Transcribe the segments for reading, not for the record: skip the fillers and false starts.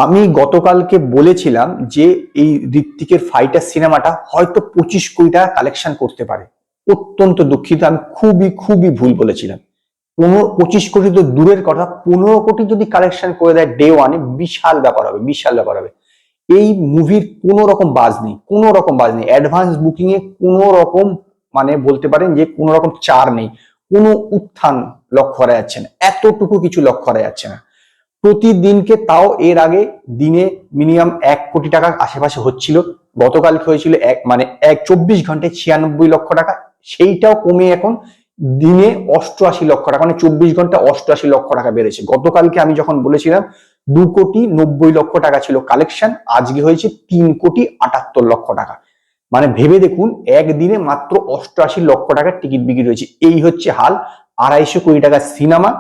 আমি গতকালকে বলেছিলাম যে এই ঋত্বিকের ফাইটার সিনেমাটা হয়তো 25 কোটি টাকা কালেকশন করতে পারে। অত্যন্ত দুঃখিত, আমি খুবই খুবই ভুল বলেছিলাম। 25 কোটি তো দূরের কথা, 15 কোটি যদি কালেকশন করে দেয় ডে ওয়ানে, বিশাল ব্যাপার হবে, বিশাল ব্যাপার হবে। এই মুভির কোনো রকম বাজ নেই, কোনো রকম বাজ নেই। অ্যাডভান্স বুকিং এ কোনো রকম মানে বলতে পারেন যে কোনো রকম চার নেই, কোনো উত্থান লক্ষ্য করা যাচ্ছে না, এতটুকু কিছু লক্ষ্য করা যাচ্ছে না। প্রতিদিনকে তাও এর আগে দিনে মিনিমাম 1 কোটি টাকার আশেপাশে হচ্ছিল। গতকালকে হয়েছিল 24 ঘন্টায় 96 লক্ষ টাকা। সেইটাও কমে এখন দিনে 88 লক্ষ টাকা, মানে 24 ঘন্টা 88 লক্ষ টাকা বেড়েছে। গতকালকে আমি যখন বলেছিলাম 2,90,00,000 টাকা ছিল কালেকশন, আজকে হয়েছে 3,78,00,000 টাকা। মানে ভেবে দেখুন, একদিনে মাত্র 88 লক্ষ টাকার টিকিট বিক্রি হয়েছে। এই হচ্ছে হাল 250 কোটি টাকার সিনেমা।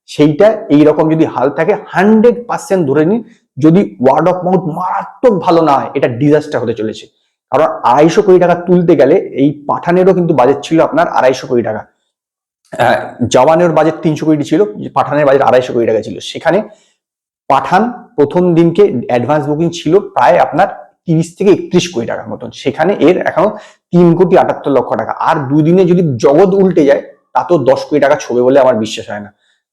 সেইটা এইরকম যদি হাল থাকে, 100% ধরে নিন, যদি ওয়ার্ড অফ মাউথ মারাত্মক ভালো না হয়, এটা ডিজাস্টার হতে চলেছে। কারণ 250 কোটি টাকা তুলতে গেলে, এই পাঠানেরও কিন্তু বাজেট ছিল আপনার 250 কোটি টাকা। জওয়ানের বাজেট 300 কোটি ছিল, পাঠানের বাজেট 250 কোটি টাকা ছিল। সেখানে পাঠান প্রথম দিনকে অ্যাডভান্স বুকিং ছিল প্রায় আপনার 30 থেকে 31 কোটি টাকার মতন, সেখানে এর এখনো 3,78,00,000 টাকা। আর দুদিনে যদি জগৎ উল্টে যায়, তা তো 10 কোটি টাকা ছবে বলে আমার বিশ্বাস হয় না।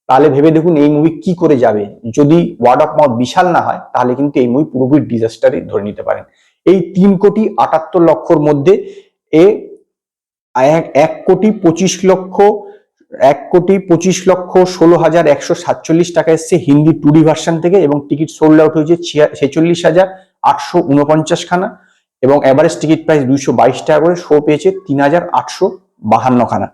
তাহলে ভেবে দেখুন এই মুভি কি করে যাবে। যদি ওয়ার্ড অফ মাউথ বিশাল না হয়, তাহলে কিন্তু এই মুভি পুরোপুরি ডিজাস্টারই ধরে নিতে পারেন। এই 3,78,00,000 মধ্যে এ 1,25,16,147 টাকা এসছে হিন্দি 2D ভার্সন থেকে, এবং টিকিট সোল্ড আউট হয়েছে 46,849 খানা, এবং এভারেজ টিকিট প্রাইস 222 টাকা করে। শো পেয়েছে 3,852 খানা।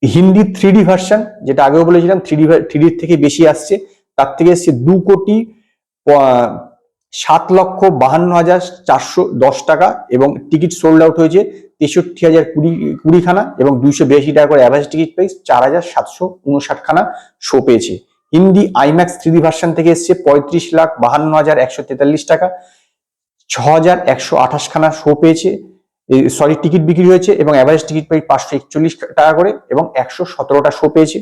হিন্দি 3D ভার্সন, যেটা আগেও বলেছিলাম 3D থেকে বেশি আসছে, তার থেকে এসছে 2,07,52,410 টাকা, এবং টিকিট সোল্ড আউট হয়েছে 63,020 খানা, এবং 282 টাকা করে অ্যাভারেজ টিকিট প্রাইস, 4,759 খানা শো পেয়েছে। হিন্দি আইম্যাক্স 3D ভার্সন থেকে এসছে 35,52,143 টাকা, 6,128 খানা শো পেয়েছে, টিকিট বিক্রি হয়েছে, এবং অ্যাভারেজ টিকিট প্রাইস 541 টাকা করে, এবং 117টা শো পেয়েছে।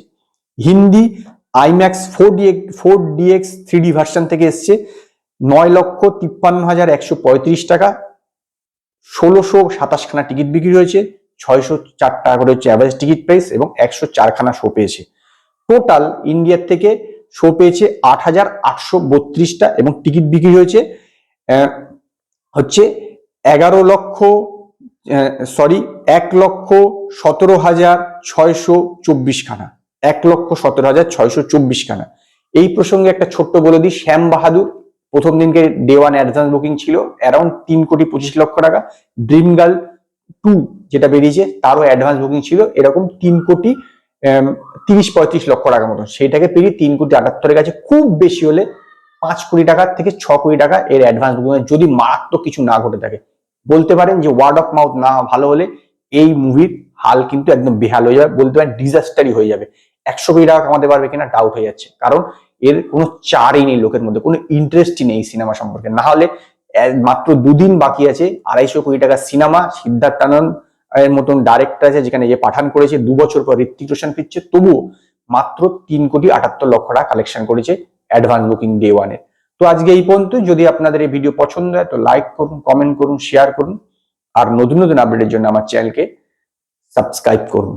Hindi IMAX 4DX 3D version থেকে এসছে 9,53,135 টাকা, 1,627 খানা টিকিট বিক্রি হয়েছে, 604 টাকা করে হচ্ছে অ্যাভারেজ টিকিট প্রাইস, এবং 104 খানা শো পেয়েছে। টোটাল ইন্ডিয়ার থেকে শো পেয়েছে 8,832টা, এবং টিকিট বিক্রি হয়েছে হচ্ছে 1,17,624 খানা, 1,17,624 খানা। এই প্রসঙ্গে একটা ছোট্ট বলে দিই, শ্যাম বাহাদুর প্রথম দিনকে ডে ওয়ান অ্যাডভান্স বুকিং ছিল অ্যারাউন্ড 3,25,00,000 টাকা। ড্রিম গার্ল 2 যেটা বেরিয়েছে, তারও অ্যাডভান্স বুকিং ছিল এরকম 3,30,35,00,000 টাকার মতো। সেইটাকে পেরিয়ে 3,78,00,000 গেছে। খুব বেশি হলে 5 কোটি টাকা থেকে 6 কোটি টাকা এর অ্যাডভান্স বুকিং, যদি মারাত্মক কিছু না ঘটে থাকে। বলতে পারেন যে ওয়ার্ড অফ মাউথ না ভালো হলে এই মুভির হাল কিন্তু একদম বেহাল হয়ে যাবে, বলতে পারেন ডিজাস্টারই হয়ে যাবে। 100 কোটি টাকা কামাতে পারবে কিনা ডাউট হয়ে যাচ্ছে, কারণ এর কোনো চারই নেই, লোকের মধ্যে কোনো ইন্টারেস্টই নেই সিনেমা সম্পর্কে। না হলে মাত্র দুদিন বাকি আছে 250 কোটি টাকার সিনেমা, সিদ্ধার্থ আনন্দ এর মতন ডাইরেক্টর আছে, যেখানে যে পাঠান করেছে 2 বছর পর ঋত্বিক রোশন ফিরছে, তবুও মাত্র 3,78,00,000 টাকা কালেকশন করেছে অ্যাডভান্স বুকিং ডে ওয়ানে। তো আজকে এই পর্যন্ত। যদি আপনাদের এই ভিডিও পছন্দ হয় তো লাইক করুন, কমেন্ট করুন, শেয়ার করুন, আর নতুন নতুন আপডেটের জন্য আমার চ্যানেলকে সাবস্ক্রাইব করুন।